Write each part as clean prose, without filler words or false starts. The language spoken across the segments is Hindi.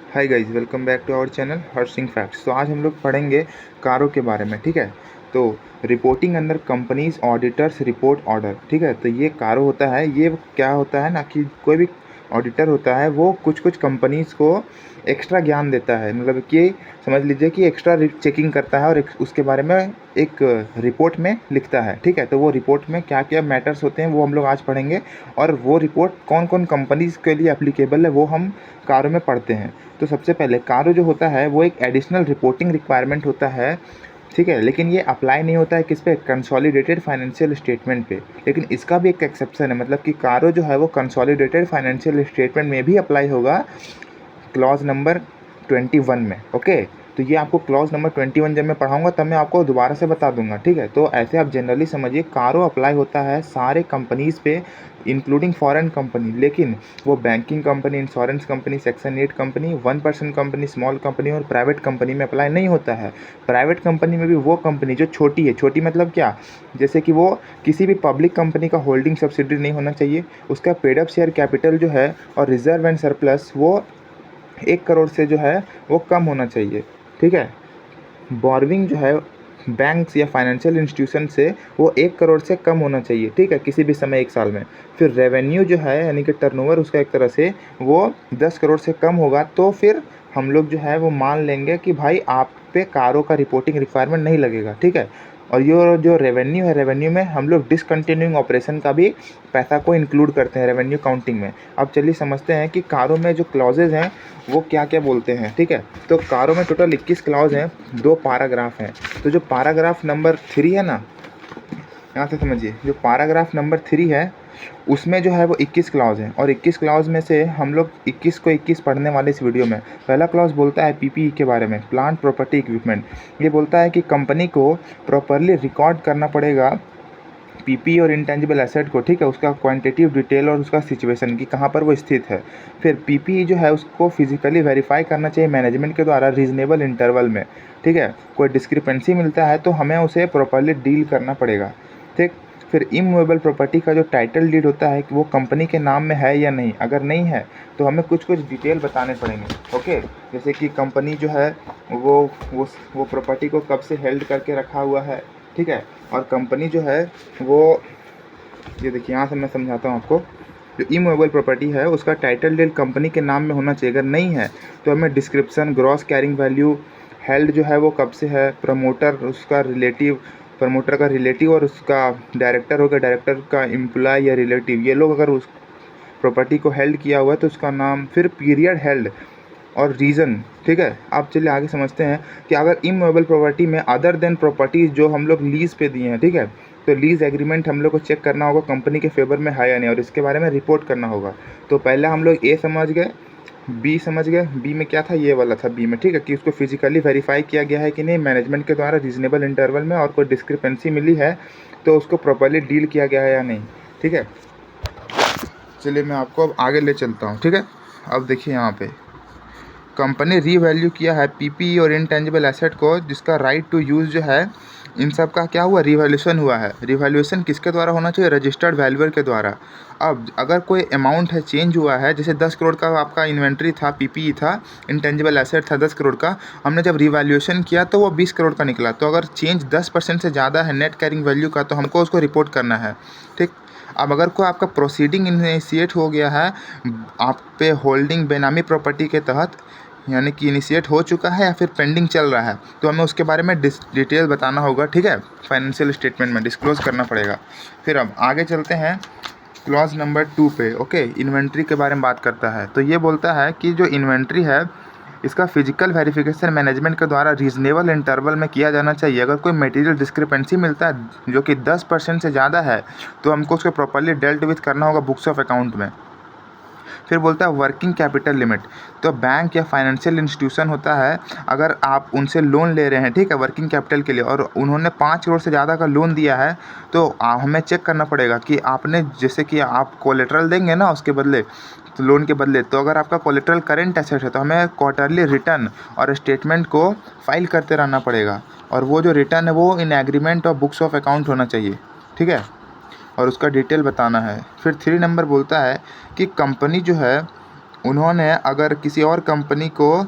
Hi guys, welcome back to our channel Harsh Singh facts. तो आज हम लोग पढ़ेंगे कारों के बारे में। ठीक है, तो रिपोर्टिंग अंदर कंपनीज ऑडिटर्स रिपोर्ट ऑर्डर। ठीक है, तो ये कारो होता है, ये क्या होता है ना कि कोई भी ऑडिटर होता है वो कुछ कुछ कंपनीज को एक्स्ट्रा ज्ञान देता है, मतलब कि समझ लीजिए कि एक्स्ट्रा चेकिंग करता है और उसके बारे में एक रिपोर्ट में लिखता है। ठीक है, तो वो रिपोर्ट में क्या क्या मैटर्स होते हैं वो हम लोग आज पढ़ेंगे, और वो रिपोर्ट कौन कौन कंपनीज के लिए एप्लीकेबल है वो हम कारो में पढ़ते हैं। तो सबसे पहले कारो जो होता है वो एक एडिशनल रिपोर्टिंग रिक्वायरमेंट होता है। ठीक है, लेकिन ये अप्लाई नहीं होता है किस पे, कंसोलिडेटेड फाइनेंशियल स्टेटमेंट पे। लेकिन इसका भी एक एक्सेप्शन है, मतलब कि कारो जो है वो कंसोलिडेटेड फाइनेंशियल स्टेटमेंट में भी अप्लाई होगा, क्लॉज नंबर 21 में। ओके, तो ये आपको क्लॉज नंबर 21 जब मैं पढ़ाऊंगा तब मैं आपको दोबारा से बता दूंगा। ठीक है, तो ऐसे आप जनरली समझिए कारो अप्लाई होता है सारे कंपनीज़ पे, इंक्लूडिंग फॉरेन कंपनी। लेकिन वो banking company, insurance company, section 8 company, 1% company, small company और प्राइवेट कंपनी में अप्लाई नहीं होता है। प्राइवेट कंपनी में भी वो कंपनी जो छोटी है, छोटी मतलब क्या, जैसे कि वो किसी भी पब्लिक कंपनी का होल्डिंग सब्सिडरी नहीं होना चाहिए, उसका पेड अप शेयर कैपिटल जो है और रिजर्व एंड सरप्लस वो 1 करोड़ से जो है वो कम होना चाहिए। ठीक है, बोर्विंग जो है बैंक्स या फाइनेंशियल इंस्टीट्यूशन से वो 1 करोड़ से कम होना चाहिए। ठीक है, किसी भी समय 1 साल में। फिर रेवेन्यू जो है यानी कि टर्नओवर उसका एक तरह से वो 10 करोड़ से कम होगा, तो फिर हम लोग जो है वो मान लेंगे कि भाई आप पे कारों का रिपोर्टिंग रिक्वायरमेंट नहीं लगेगा। ठीक है, और ये जो रेवेन्यू है, रेवेन्यू में हम लोग डिसकंटिन्यूइंग ऑपरेशन का भी पैसा को इंक्लूड करते हैं रेवेन्यू काउंटिंग में। अब चलिए समझते हैं कि कारों में जो क्लॉजेज हैं वो क्या क्या बोलते हैं। ठीक है, तो कारों में टोटल 21 क्लॉज हैं, 2 पैराग्राफ हैं। तो जो पैराग्राफ नंबर 3 है ना, यहाँ से समझिए, जो पैराग्राफ नंबर 3 है उसमें जो है वो 21 क्लॉज हैं, और 21 क्लॉज में से हम लोग 21 को 21 पढ़ने वाले इस वीडियो में। पहला क्लॉज बोलता है पीपीई के बारे में, प्लांट प्रॉपर्टी इक्विपमेंट। ये बोलता है कि कंपनी को प्रॉपरली रिकॉर्ड करना पड़ेगा पीपी और इंटेंजिबल एसेट को। ठीक है, उसका क्वांटिटेटिव डिटेल और उसका सिचुएशन कि कहाँ पर वो स्थित है। फिर पीपी जो है उसको फिजिकली वेरीफाई करना चाहिए मैनेजमेंट के द्वारा रीजनेबल इंटरवल में। ठीक है, कोई डिस्क्रिपेंसी मिलता है तो हमें उसे प्रॉपरली डील करना पड़ेगा। ठीक, फिर इमूवेबल प्रॉपर्टी का जो टाइटल डीड होता है कि वो कंपनी के नाम में है या नहीं, अगर नहीं है तो हमें कुछ कुछ डिटेल बताने पड़ेंगे। ओके, जैसे कि कंपनी जो है वो प्रॉपर्टी को कब से हेल्ड करके रखा हुआ है। ठीक है, और कंपनी जो है वो, ये देखिए यहाँ से मैं समझाता हूँ आपको। जो इमूवेबल प्रॉपर्टी है उसका टाइटल डीड कंपनी के नाम में होना चाहिए, अगर नहीं है तो हमें description, gross carrying value, held जो है वो कब से है, प्रमोटर का रिलेटिव और उसका डायरेक्टर हो गया, डायरेक्टर का एम्प्लॉय या रिलेटिव, ये लोग अगर उस प्रॉपर्टी को हेल्ड किया हुआ है तो उसका नाम, फिर पीरियड हेल्ड और रीज़न। ठीक है, आप चलिए आगे समझते हैं कि अगर इमूवेबल प्रॉपर्टी में अदर देन प्रॉपर्टीज़ जो हम लोग लीज़ पे दिए हैं, ठीक है, तो लीज़ एग्रीमेंट हम लोग को चेक करना होगा कंपनी के फेवर में है या नहीं, और इसके बारे में रिपोर्ट करना होगा। तो पहले हम लोग ए समझ गए, बी समझ गए, बी में क्या था, ये वाला था बी में। ठीक है, कि उसको फिजिकली वेरीफाई किया गया है कि नहीं मैनेजमेंट के द्वारा रीजनेबल इंटरवल में, और कोई डिस्क्रिपेंसी मिली है तो उसको प्रॉपरली डील किया गया है या नहीं। ठीक है, चलिए मैं आपको अब आगे ले चलता हूँ। ठीक है, अब देखिए यहाँ पे कंपनी रीवैल्यू किया है पीपी और इंटेंजिबल एसेट को, जिसका राइट टू यूज़ जो है इन सब का क्या हुआ, रिवैल्यूएशन हुआ है। रिवैल्यूएशन किसके द्वारा होना चाहिए, रजिस्टर्ड वैल्यूअर के द्वारा। अब अगर कोई अमाउंट है चेंज हुआ है, जैसे 10 करोड़ का आपका इन्वेंट्री था, पीपीई था, इंटेंजिबल एसेट था 10 करोड़ का, हमने जब रिवैल्यूएशन किया तो वो 20 करोड़ का निकला। तो अगर चेंज 10% से ज़्यादा है नेट कैरिंग वैल्यू का तो हमको उसको रिपोर्ट करना है। ठीक, अब अगर कोई आपका प्रोसीडिंग इनिशिएट हो गया है आप पे होल्डिंग बेनामी प्रॉपर्टी के तहत, यानी कि इनिशिएट हो चुका है या फिर पेंडिंग चल रहा है, तो हमें उसके बारे में डिटेल बताना होगा। ठीक है, फाइनेंशियल स्टेटमेंट में डिस्क्लोज करना पड़ेगा। फिर अब आगे चलते हैं क्लॉज नंबर 2 पे। ओके, इन्वेंट्री के बारे में बात करता है। तो ये बोलता है कि जो इन्वेंट्री है इसका फिजिकल वेरिफिकेशन मैनेजमेंट के द्वारा रीजनेबल इंटरवल में किया जाना चाहिए। अगर कोई मटेरियल डिस्क्रिपेंसी मिलता है जो कि 10% से ज़्यादा है तो हमको उसको प्रॉपरली डेल्ट विथ करना होगा बुक्स ऑफ अकाउंट में। फिर बोलता है वर्किंग कैपिटल लिमिट। तो बैंक या फाइनेंशियल इंस्टीट्यूशन होता है, अगर आप उनसे लोन ले रहे हैं, ठीक है, वर्किंग कैपिटल के लिए, और उन्होंने 5 करोड़ से ज़्यादा का लोन दिया है, तो हमें चेक करना पड़ेगा कि आपने, जैसे कि आप कोलेटरल देंगे ना उसके बदले, तो लोन के बदले, तो अगर आपका कोलेटरल करेंट एसेट है तो हमें क्वार्टरली रिटर्न और स्टेटमेंट को फाइल करते रहना पड़ेगा, और वो जो रिटर्न है वो इन एग्रीमेंट और बुक्स ऑफ अकाउंट होना चाहिए। ठीक है, और उसका डिटेल बताना है। फिर 3 नंबर बोलता है कि कंपनी जो है उन्होंने अगर किसी और कंपनी को,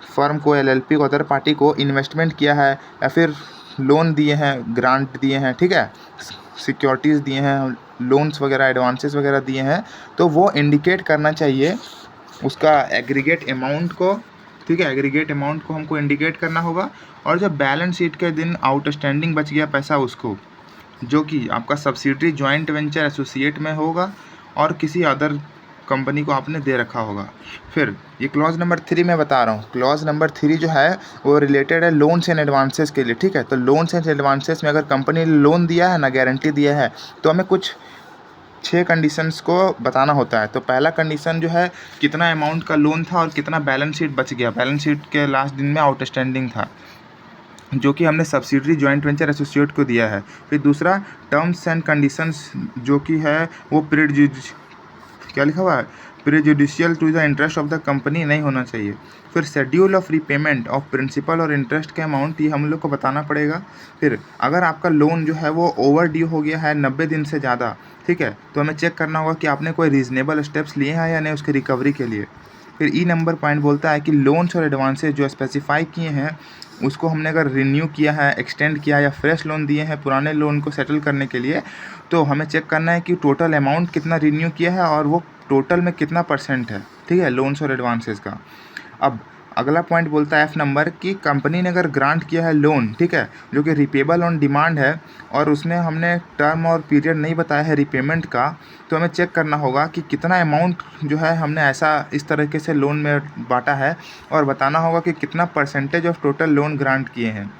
फर्म को, एलएलपी को, अदर पार्टी को इन्वेस्टमेंट किया है या फिर लोन दिए हैं, ग्रांट दिए हैं, ठीक है, सिक्योरिटीज़ दिए हैं, लोन्स वगैरह, एडवांसेस वगैरह दिए हैं, तो वो इंडिकेट करना चाहिए उसका एग्रीगेट अमाउंट को, ठीक है, एग्रीगेट अमाउंट को हमको इंडिकेट करना होगा। और जब बैलेंस शीट के दिन आउटस्टैंडिंग बच गया पैसा उसको, जो कि आपका सब्सिडरी जॉइंट वेंचर एसोसिएट में होगा और किसी अदर कंपनी को आपने दे रखा होगा। फिर ये क्लॉज नंबर 3 मैं बता रहा हूँ। क्लॉज नंबर 3 जो है वो रिलेटेड है लोन्स एंड एडवांसेस के लिए, ठीक है। तो लोन्स एंड एडवांसेस में अगर कंपनी ने लोन दिया है ना, गारंटी दिया है, तो हमें कुछ 6 कंडीशंस को बताना होता है। तो पहला कंडीशन जो है कितना अमाउंट का लोन था और कितना बैलेंस शीट बच गया, बैलेंस शीट के लास्ट दिन में आउटस्टैंडिंग था, जो कि हमने सब्सिडरी जॉइंट वेंचर एसोसिएट को दिया है। फिर दूसरा टर्म्स एंड कंडीशंस जो कि है वो क्या लिखा हुआ है, prejudicial to the interest of the company नहीं होना चाहिए। फिर schedule of repayment of principal और इंटरेस्ट के अमाउंट ये हम लोग को बताना पड़ेगा। फिर अगर आपका लोन जो है वो ओवर ड्यू हो गया है 90 दिन से ज़्यादा, ठीक है, तो हमें चेक करना होगा कि आपने कोई रीज़नेबल स्टेप्स लिए हैं या नहीं उसकी रिकवरी के लिए। फिर ई नंबर पॉइंट बोलता है कि लोन्स और एडवांसेज जो स्पेसिफाई किए हैं उसको हमने अगर रिन्यू किया है, एक्सटेंड किया या फ्रेश लोन दिए हैं पुराने लोन को सेटल करने के लिए, तो हमें चेक करना है कि टोटल अमाउंट कितना रिन्यू किया है और वो टोटल में कितना % है, ठीक है, लोन्स और एडवांसेस का। अब अगला पॉइंट बोलता है F नंबर कि कंपनी ने अगर ग्रांट किया है लोन, ठीक है, जो कि रिपेबल ऑन डिमांड है और उसमें हमने टर्म और पीरियड नहीं बताया है रिपेमेंट का, तो हमें चेक करना होगा कि कितना अमाउंट जो है हमने ऐसा इस तरीके से लोन में बांटा है और बताना होगा कि कितना % ऑफ टोटल लोन ग्रांट किए हैं।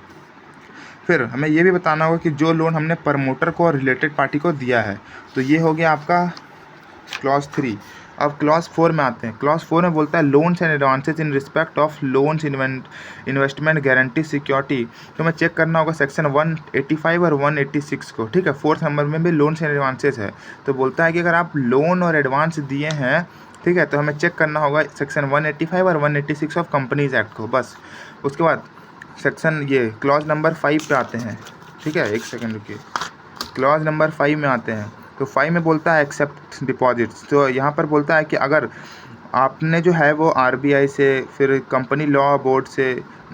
फिर हमें ये भी बताना होगा कि जो लोन हमने प्रमोटर को और रिलेटेड पार्टी को दिया है। तो ये हो गया आपका क्लॉज 3। अब क्लॉज 4 में आते हैं। क्लॉज 4 में बोलता है loans and advances in respect of loans, investment, guarantee, security. तो हमें चेक करना होगा सेक्शन 185 और 186 को, ठीक है। 4th नंबर में भी लोन्स एंड एडवांसेज है। तो बोलता है कि अगर आप लोन और एडवांस दिए हैं, ठीक है, तो हमें चेक करना होगा सेक्शन 185 और 186 ऑफ कंपनीज एक्ट को, बस। उसके बाद सेक्शन ये क्लॉज नंबर 5 पे आते हैं, ठीक है, एक सेकंड रुकिए। क्लॉज नंबर 5 में आते हैं। तो 5 में बोलता है एक्सेप्ट डिपॉजिट्स। तो यहाँ पर बोलता है कि अगर आपने जो है वो आरबीआई से, फिर कंपनी लॉ बोर्ड से,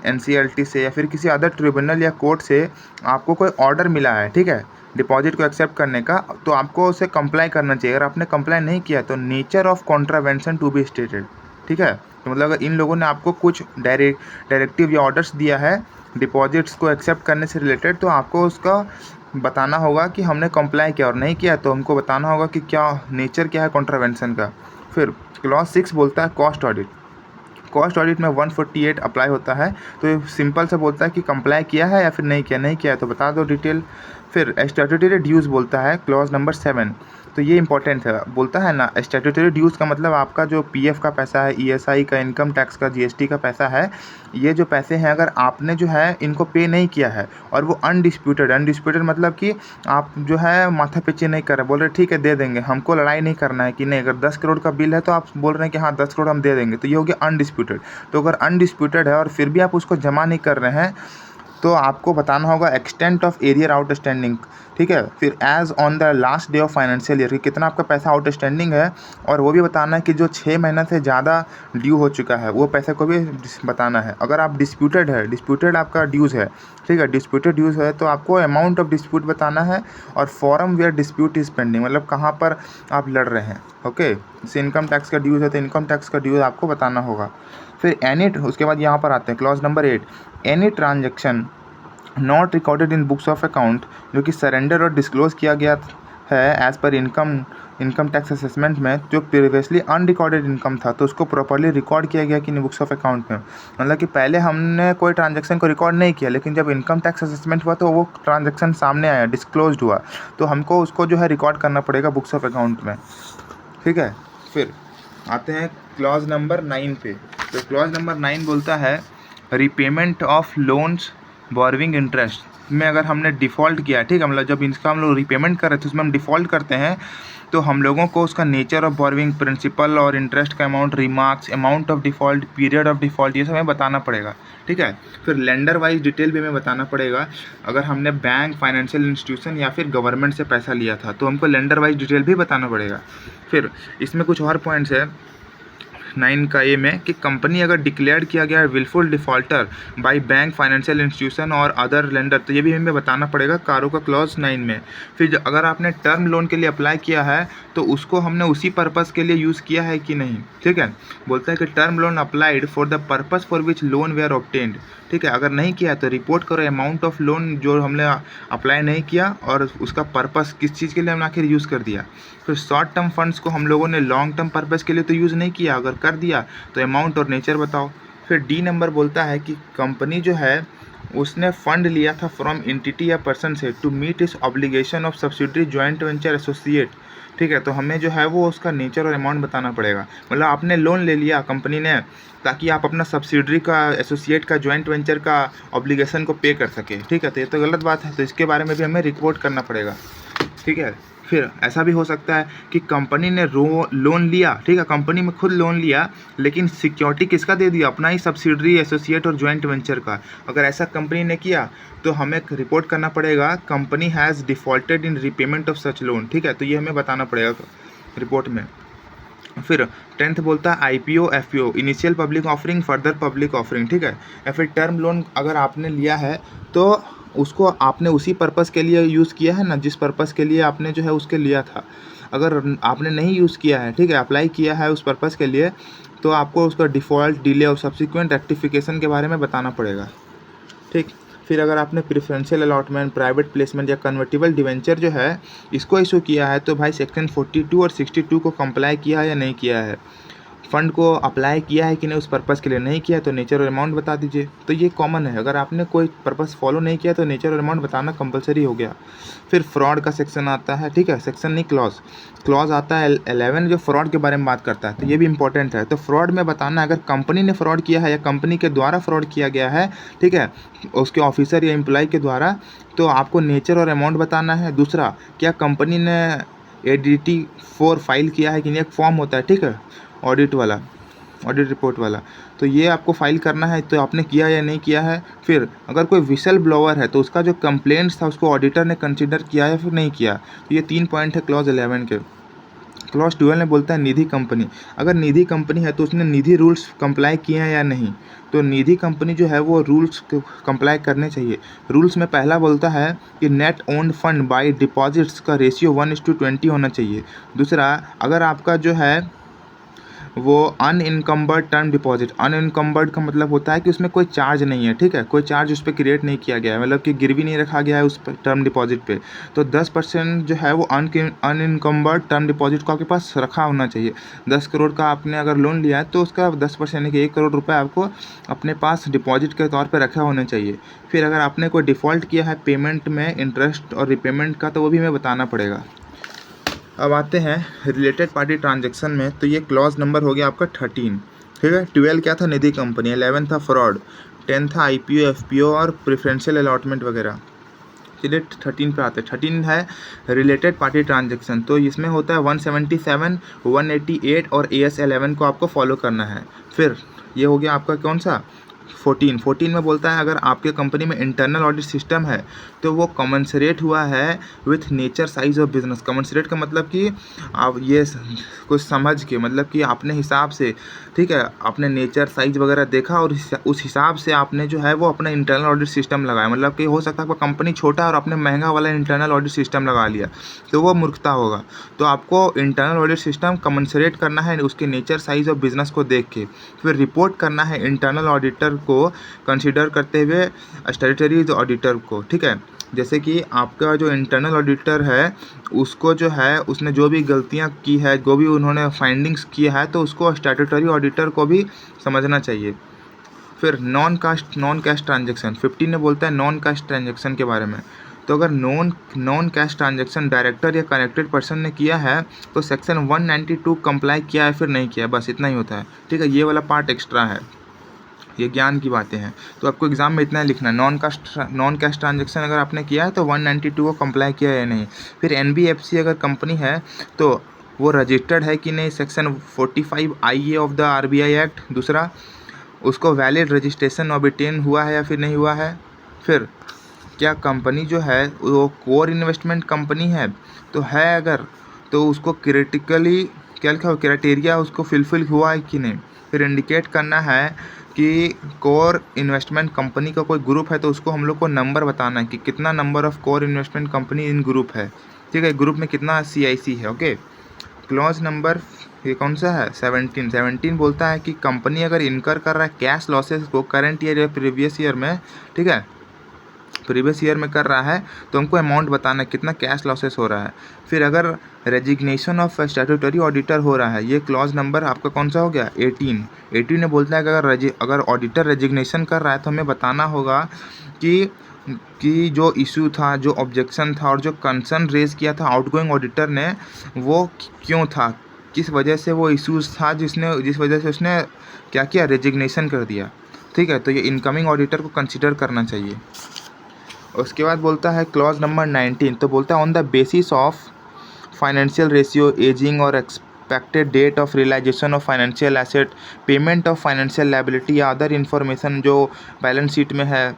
एनसीएलटी से या फिर किसी अदर ट्रिब्यूनल या कोर्ट से आपको कोई ऑर्डर मिला है, ठीक है, डिपॉजिट को एक्सेप्ट करने का, तो आपको उसे कंप्लाई करना चाहिए। अगर आपने कंप्लाई नहीं किया तो nature of contravention to be stated, ठीक है। तो मतलब अगर इन लोगों ने आपको कुछ डायरेक्टिव या ऑर्डर्स दिया है डिपॉजिट्स को एक्सेप्ट करने से रिलेटेड, तो आपको उसका बताना होगा कि हमने कंप्लाई किया और नहीं किया, तो हमको बताना होगा कि क्या नेचर क्या है कॉन्ट्रावेंशन का। फिर क्लॉज 6 बोलता है कॉस्ट ऑडिट। कॉस्ट ऑडिट में 148 अप्लाई होता है। तो ये सिंपल से बोलता है कि कंप्लाई किया है या फिर नहीं किया, नहीं किया है तो बता दो डिटेल। फिर स्टैट्यूटरी ड्यूज़ बोलता है क्लॉज नंबर 7। तो ये इंपॉर्टेंट है, बोलता है ना, स्टैट्यूटरी ड्यूज़ का मतलब आपका जो पीएफ का पैसा है, ईएसआई का, इनकम टैक्स का, जीएसटी का पैसा है, ये जो पैसे हैं अगर आपने जो है इनको पे नहीं किया है और वो अनडिस्प्यूटेड मतलब कि आप जो है माथा पीछे नहीं कर रहे, बोल रहे ठीक है दे देंगे, हमको लड़ाई नहीं करना है कि नहीं, अगर 10 करोड़ का बिल है तो आप बोल रहे हैं कि हाँ 10 करोड़ हम दे देंगे, तो ये हो गया अनडिस्प्यूटेड। तो अगर अनडिस्प्यूटेड है और फिर भी आप उसको जमा नहीं कर रहे हैं, तो आपको बताना होगा एक्सटेंट ऑफ एरियर आउटस्टैंडिंग, ठीक है। फिर as on the last day of financial year, कि कितना आपका पैसा आउटस्टैंडिंग है, और वो भी बताना है कि जो 6 महीना से ज़्यादा ड्यू हो चुका है वो पैसे को भी बताना है। अगर आप डिस्प्यूटेड आपका ड्यूज़ है, ठीक है, डिस्प्यूटेड ड्यूज़ है, तो आपको अमाउंट ऑफ डिस्प्यूट बताना है और forum where dispute is pending, मतलब कहाँ पर आप लड़ रहे हैं, ओके। जैसे इनकम टैक्स का ड्यूज़ है तो इनकम टैक्स का ड्यूज़ आपको बताना होगा। फिर उसके बाद यहाँ पर आते हैं clause number 8, any transaction not recorded in books of account, जो कि सरेंडर और डिस्क्लोज किया गया है as per income tax assessment में, जो प्रीवियसली अनरिकॉर्डेड इनकम था, तो उसको प्रॉपर्ली रिकॉर्ड किया गया कि नहीं बुक्स ऑफ अकाउंट में। मतलब कि पहले हमने कोई ट्रांजैक्शन को रिकॉर्ड नहीं किया, लेकिन जब इनकम टैक्स असेसमेंट हुआ तो वो ट्रांजैक्शन सामने आया, डिस्क्लोज हुआ, तो हमको उसको जो है रिकॉर्ड करना पड़ेगा बुक्स ऑफ अकाउंट में, ठीक है। फिर आते हैं क्लॉज नंबर 9 पे। तो क्लॉज नंबर 9 बोलता है repayment of loans borrowing interest में अगर हमने डिफ़ॉल्ट किया, ठीक है, मतलब जब इसका हम लोग रीपेमेंट कर रहे थे उसमें हम डिफ़ॉल्ट करते हैं, तो हम लोगों को उसका नेचर ऑफ बोरोइंग, प्रिंसिपल और इंटरेस्ट का amount, remarks, amount of default, period of default, ये सब हमें बताना पड़ेगा, ठीक है। फिर लेंडर वाइज डिटेल भी हमें बताना पड़ेगा। अगर हमने बैंक, फाइनेंशियल इंस्टीट्यूशन या फिर गवर्नमेंट से पैसा लिया था तो हमको लेंडर वाइज डिटेल भी बताना पड़ेगा। फिर इसमें कुछ और पॉइंट्स है 9 का ए में कि कंपनी अगर डिक्लेयर किया गया है wilful defaulter by bank, financial institution और अदर लेंडर, तो ये भी हमें बताना पड़ेगा कारो का क्लॉज 9 में। फिर अगर आपने टर्म लोन के लिए अप्लाई किया है तो उसको हमने उसी पर्पज़ के लिए यूज़ किया है कि नहीं, ठीक है। बोलता है कि term loan applied for the purpose for which loan were obtained, ठीक है। अगर नहीं किया तो रिपोर्ट करो अमाउंट ऑफ लोन जो हमने अप्लाई नहीं किया और उसका पर्पज़ किस चीज़ के लिए हमने आखिर यूज़ कर दिया। फिर शॉर्ट टर्म फंड्स को हम लोगों ने लॉन्ग टर्म पर्पज़ के लिए तो यूज़ नहीं किया, अगर कर दिया तो अमाउंट और नेचर बताओ। फिर डी नंबर बोलता है कि कंपनी जो है उसने फंड लिया था फ्रॉम एंटिटी या पर्सन से टू मीट इस obligation of subsidiary joint venture associate, ठीक है। तो हमें जो है वो उसका नेचर और अमाउंट बताना पड़ेगा। मतलब आपने लोन ले लिया कंपनी ने ताकि आप अपना सब्सिडरी का, एसोसिएट का, जॉइंट वेंचर का ऑब्लिगेशन को पे कर सके, ठीक है। तो ये तो गलत बात है, तो इसके बारे में भी हमें रिपोर्ट करना पड़ेगा, ठीक है। फिर ऐसा भी हो सकता है कि कंपनी ने लोन लिया, ठीक है, कंपनी में खुद लोन लिया लेकिन सिक्योरिटी किसका दे दिया, अपना ही सब्सिडरी, एसोसिएट और जॉइंट वेंचर का। अगर ऐसा कंपनी ने किया तो हमें रिपोर्ट करना पड़ेगा company has defaulted in repayment of such loan, ठीक है। तो ये हमें बताना पड़ेगा रिपोर्ट में। फिर 10th बोलता है IPO FPO, initial public offering, further public offering, ठीक है। या फिर टर्म लोन अगर आपने लिया है तो उसको आपने उसी पर्पज़ के लिए यूज़ किया है ना, जिस पर्पज़ के लिए आपने जो है उसके लिया था। अगर आपने नहीं यूज़ किया है, ठीक है, अप्लाई किया है उस पर्पज़ के लिए, तो आपको उसका डिफ़ॉल्ट, डिले और सब्सिक्वेंट रेक्टिफिकेशन के बारे में बताना पड़ेगा, ठीक। फिर अगर आपने प्रेफरेंशियल अलॉटमेंट, प्राइवेट प्लेसमेंट या कन्वर्टिबल डिवेंचर जो है इसको इशू किया है तो भाई सेक्शन 42 और 62 को कंप्लाई किया है या नहीं किया है। फ़ंड को अप्लाई किया है कि नहीं, उस पर्पज़ के लिए नहीं किया तो नेचर और अमाउंट बता दीजिए। तो ये कॉमन है, अगर आपने कोई पर्पज़ फॉलो नहीं किया तो नेचर और अमाउंट बताना कंपलसरी हो गया। फिर फ्रॉड का सेक्शन आता है, ठीक है, सेक्शन नहीं क्लॉज आता है 11 जो फ्रॉड के बारे में बात करता है, तो ये भी इंपॉर्टेंट है। तो फ्रॉड में बताना अगर कंपनी ने फ्रॉड किया है या कंपनी के द्वारा फ्रॉड किया गया है, ठीक है, उसके ऑफिसर या एम्प्लॉय के द्वारा, तो आपको नेचर और अमाउंट बताना है। दूसरा, क्या कंपनी ने ADT 4 फाइल किया है कि नहीं, एक फॉर्म होता है, ठीक है, ऑडिट रिपोर्ट वाला, तो ये आपको फाइल करना है, तो आपने किया या नहीं किया है। फिर अगर कोई विसल ब्लोअर है तो उसका जो कंप्लेंट्स था उसको ऑडिटर ने कंसिडर किया या फिर नहीं किया। तो ये 3 पॉइंट है क्लॉज 11 के। क्लॉज 12 में बोलता है निधि कंपनी, अगर निधि कंपनी है तो उसने निधि रूल्स कंप्लाई किए हैं या नहीं। तो निधि कंपनी जो है वो रूल्स कंप्लाई करने चाहिए। रूल्स में पहला बोलता है कि net owned fund by deposits का रेशियो 1:20 होना चाहिए। दूसरा, अगर आपका जो है वो अनइनकम्बर्ड टर्म डिपॉजिट, अनइनकम्बर्ड का मतलब होता है कि उसमें कोई चार्ज नहीं है, ठीक है, कोई चार्ज उस पर क्रिएट नहीं किया गया है, मतलब कि गिरवी नहीं रखा गया है उस टर्म डिपॉजिट पे, तो 10% जो है वो अनइनकम्बर्ड टर्म डिपॉजिट को आपके पास रखा होना चाहिए। 10 करोड़ का आपने अगर लोन लिया है तो उसका 10% यानी कि 1 करोड़ रुपये आपको अपने पास डिपॉजिट के तौर पर रखा होना चाहिए। फिर अगर आपने कोई डिफ़ॉल्ट किया है पेमेंट में, इंटरेस्ट और रिपेमेंट का, तो वो भी हमें बताना पड़ेगा। अब आते हैं रिलेटेड पार्टी ट्रांजैक्शन में, तो ये क्लॉज नंबर हो गया आपका 13, ठीक है। 12 क्या था, निधि कंपनी। 11 था फ्रॉड। 10 था IPO FPO और प्रेफरेंशियल अलॉटमेंट वगैरह। चलिए 13 पे आते हैं। 13 है रिलेटेड पार्टी ट्रांजैक्शन, तो इसमें होता है 177, 188 और AS 11 को आपको फॉलो करना है। फिर ये हो गया आपका कौन सा 14 में बोलता है अगर आपके कंपनी में इंटरनल ऑडिट सिस्टम है तो वो कमेंसरेट हुआ है with nature size of business. Commensurate का मतलब कि आप ये कुछ समझ के, मतलब कि अपने हिसाब से, ठीक है, आपने नेचर साइज वगैरह देखा और उस हिसाब से आपने जो है वो अपना इंटरनल ऑडिट सिस्टम लगाया। मतलब कि हो सकता है आपका कंपनी छोटा और आपने महंगा वाला इंटरनल ऑडिट सिस्टम लगा लिया, तो वो मूर्खता होगा। तो आपको इंटरनल ऑडिट सिस्टम कमेंसरेट करना है उसके नेचर साइज ऑफ बिजनेस को देख के, फिर रिपोर्ट करना है इंटरनल ऑडिटर को कंसीडर करते हुए स्टैट्यूटरी ऑडिटर को, ठीक है। जैसे कि आपका जो इंटरनल ऑडिटर है उसको जो है उसने जो भी गलतियां की है, जो भी उन्होंने फाइंडिंग्स किया है, तो उसको स्टैट्यूटरी ऑडिटर को भी समझना चाहिए। फिर नॉन कैश ट्रांजैक्शन 15 में बोलता है नॉन कैश ट्रांजैक्शन के बारे में। तो अगर नॉन कैश ट्रांजैक्शन डायरेक्टर या कनेक्टेड पर्सन ने किया है तो सेक्शन 192 कंप्लाई किया है फिर नहीं किया, बस इतना ही होता है, ठीक है। ये वाला पार्ट एक्स्ट्रा है, ये ज्ञान की बातें हैं। तो आपको एग्जाम में इतना लिखना है, नॉन कैश ट्रांजैक्शन अगर आपने किया है तो 192 को कंप्लाई किया है या नहीं। फिर NBFC अगर कंपनी है तो वो रजिस्टर्ड है कि नहीं, section 45 IA of the RBI act. दूसरा, उसको वैलिड रजिस्ट्रेशन ऑब्टेन हुआ है या फिर नहीं हुआ है। फिर क्या कंपनी जो है वो कोर इन्वेस्टमेंट कंपनी है, तो है अगर, तो उसको क्या लिखा हुआ क्राइटेरिया उसको फुलफिल हुआ है कि नहीं। फिर इंडिकेट करना है कि कोर इन्वेस्टमेंट कंपनी का कोई ग्रुप है तो उसको हम लोग को नंबर बताना है कि कितना number of core investment company in group है, ठीक है, ग्रुप में कितना CIC है। ओके, क्लॉज नंबर ये कौन सा है 17 बोलता है कि कंपनी अगर इनकर कर रहा है कैश लॉसेस को करंट ईयर या प्रीवियस ईयर में, ठीक है, प्रीवियस ईयर में कर रहा है तो हमको अमाउंट बताना है कितना कैश लॉसेस हो रहा है। फिर अगर रेजिग्नेशन ऑफ स्टैट्यूटरी ऑडिटर हो रहा है, ये क्लॉज नंबर आपका कौन सा हो गया 18 में बोलता है कि अगर ऑडिटर रेजिग्नेशन कर रहा है तो हमें बताना होगा कि जो इशू था, जो ऑब्जेक्शन था और जो कंसर्न रेज किया था आउटगोइंग ऑडिटर ने वो क्यों था, किस वजह से वो इश्यूज था जिस वजह से उसने क्या किया, रेजिग्नेशन कर दिया, ठीक है। तो ये इनकमिंग ऑडिटर को कंसिडर करना चाहिए। उसके बाद बोलता है क्लॉज नंबर 19, तो बोलता है on the basis of financial ratio, ageing और expected date of realisation of financial asset, payment of financial liability या अदर इन्फॉर्मेशन जो बैलेंस शीट में है,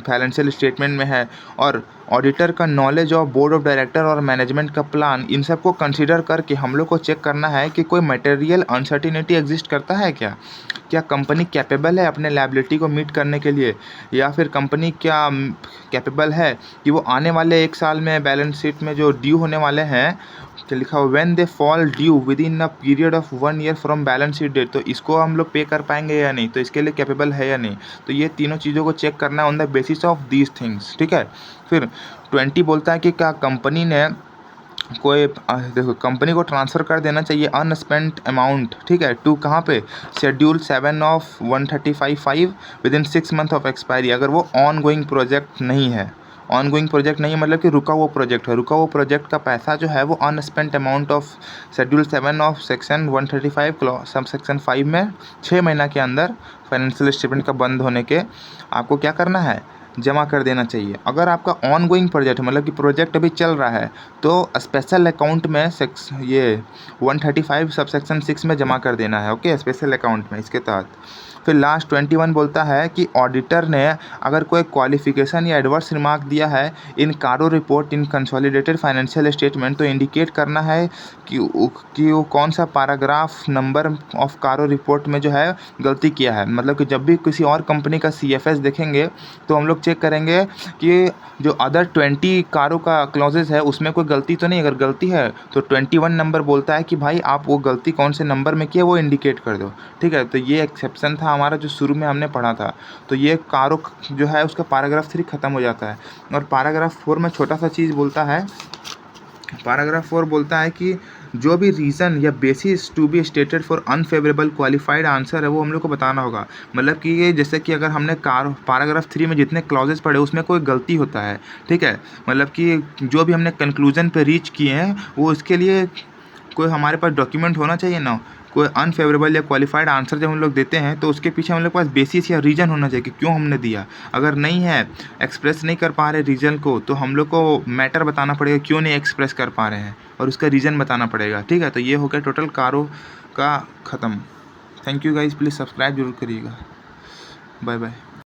फाइनेंशियल स्टेटमेंट में है, और ऑडिटर का knowledge of board of director और मैनेजमेंट का प्लान, इन सब को कंसीडर करके हम लोग को चेक करना है कि कोई मटेरियल अनसर्टिनिटी एग्जिस्ट करता है क्या कंपनी कैपेबल है अपने लायबिलिटी को मीट करने के लिए, या फिर कंपनी क्या कैपेबल है कि वो आने वाले 1 साल में बैलेंस शीट में जो ड्यू होने वाले हैं, क्या लिखा हुआ when they fall due within a period of 1 year from balance sheet date, तो इसको हम लोग पे कर पाएंगे या नहीं, तो इसके लिए कैपेबल है या नहीं। तो ये तीनों चीज़ों को चेक करना है on the basis of these things, ठीक है। फिर 20 बोलता है कि क्या कंपनी ने कोई देखो कंपनी को ट्रांसफ़र कर देना चाहिए अनस्पेंट अमाउंट, ठीक है, टू कहाँ पे, schedule 7 of 135(5) with in 6 month of expiry, अगर वो ऑन गोइंग प्रोजेक्ट नहीं है। ऑन गोइंग प्रोजेक्ट नहीं है मतलब कि रुका हुआ प्रोजेक्ट है, रुका हुआ प्रोजेक्ट का पैसा जो है वो unspent amount of schedule 7 of section 135 sub section 5 में 6 महीना के अंदर फाइनेंशियल स्टेटमेंट का बंद होने के आपको क्या करना है, जमा कर देना चाहिए। अगर आपका ऑन गोइंग प्रोजेक्ट है मतलब कि प्रोजेक्ट अभी चल रहा है तो स्पेशल अकाउंट में ये 135 सब सेक्शन 6 में जमा कर देना है, ओके, स्पेशल अकाउंट में इसके तहत। फिर लास्ट 21 बोलता है कि ऑडिटर ने अगर कोई क्वालिफिकेशन या एडवर्स रिमार्क दिया है इन कारो रिपोर्ट इन कंसोलिडेटेड फाइनेंशियल स्टेटमेंट, तो इंडिकेट करना है कि वो कौन सा पैराग्राफ नंबर ऑफ कारो रिपोर्ट में जो है गलती किया है। मतलब कि जब भी किसी और कंपनी का CFS देखेंगे तो हम लोग चेक करेंगे कि जो अदर 20 कारों का क्लॉजेज है उसमें कोई गलती तो नहीं, अगर गलती है तो 21 नंबर बोलता है कि भाई आप वो गलती कौन से नंबर में किए वो इंडिकेट कर दो, ठीक है। तो ये एक्सेप्शन था हमारा जो शुरू में हमने पढ़ा था। तो ये कारो जो है उसका पैराग्राफ 3 ख़त्म हो जाता है। और पैराग्राफ 4 में छोटा सा चीज़ बोलता है, पैराग्राफ 4 बोलता है कि जो भी रीज़न या basis to be stated for unfavourable qualified answer है वो हम लोग को बताना होगा। मतलब कि ये जैसे कि अगर हमने पैराग्राफ 3 में जितने क्लॉजेस पढ़े उसमें कोई गलती होता है, ठीक है, मतलब कि जो भी हमने कंक्लूजन पे रीच किए हैं वो इसके लिए कोई हमारे पास डॉक्यूमेंट होना चाहिए ना। कोई अनफेवरेबल या क्वालिफाइड आंसर जब हम लोग देते हैं तो उसके पीछे हम लोग के पास बेसिस या रीज़न होना चाहिए कि क्यों हमने दिया। अगर नहीं है, एक्सप्रेस नहीं कर पा रहे रीज़न को, तो हम लोग को मैटर बताना पड़ेगा क्यों नहीं एक्सप्रेस कर पा रहे हैं और उसका रीज़न बताना पड़ेगा, ठीक है। तो ये हो गया टोटल कारो का ख़त्म। Thank you guys, please subscribe जरूर करिएगा। Bye bye.